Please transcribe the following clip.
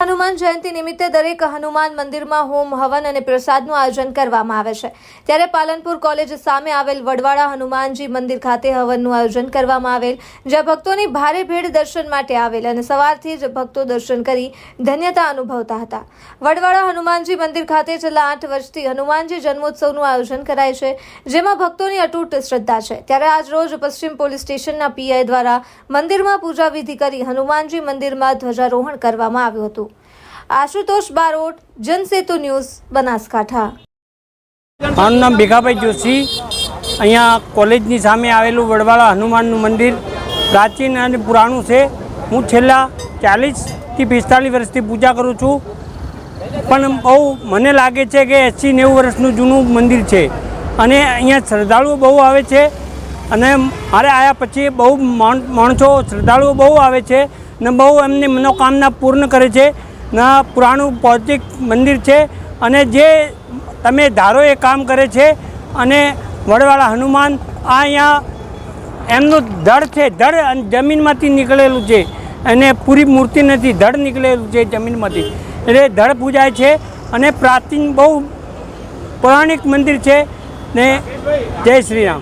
હનુમાન જયંતિ નિમિત્તે દરેક હનુમાન મંદિરમાં હોમ હવન અને પ્રસાદનું આયોજન કરવામાં આવે છે। ત્યારે પાલનપુર કોલેજ સામે આવેલ વડવાળા હનુમાનજી મંદિર ખાતે હવનનું આયોજન કરવામાં આવેલ, જ્યાં ભક્તોની ભારે ભીડ દર્શન માટે આવેલ અને સવારથી જ ભક્તો દર્શન કરી ધન્યતા અનુભવતા હતા। વડવાળા હનુમાનજી મંદિર ખાતે છેલ્લા 8 વર્ષથી હનુમાનજી જન્મોત્સવનું આયોજન કરાય છે, જેમાં ભક્તોની અતૂટ શ્રદ્ધા છે। ત્યારે આજ રોજ પશ્ચિમ પોલીસ સ્ટેશનના પીઆઈ દ્વારા મંદિરમાં પૂજા વિધિ કરી હનુમાનજી મંદિરમાં ધ્વજારોહણ કરવામાં આવ્યું હતું। आशुतोष बारोट, जनसेतु न्यूज़, बनासकांठा। मारू नाम भीखाभाई जोशी। अहींया कॉलेजनी सामे आवेलुं वडवाळा हनुमाननुं मंदिर प्राचीन अने पुराणुं छे। हूँ छेल्ला 40 થી 45 वर्षथी पूजा करूँ छूँ, पण बहु मने लागे छे के 80-90 वर्षनुं जूनुं मंदिर छे अने अहींया श्रद्धाळुओ बहु आवे छे अने मारे आया पछी बहु माणसो श्रद्धाळुओ बहु आवे छे ने बहु एमनी मनोकामना पूर्ण करे छे। ना पुराणु पौराणिक मंदिर है अने जे तमे धारो ए काम करे छे अने वडवाळा हनुमान अहींया एमनुं धड़ छे, धड़ जमीनमांथी निकळेलुं छे अने पूरी मूर्ति नथी, धड़ निकळेलुं छे जमीनमांथी, एटले धड़ पूजाय छे अने प्राचीन बहु पौराणिक मंदिर छे ने। जय श्री राम।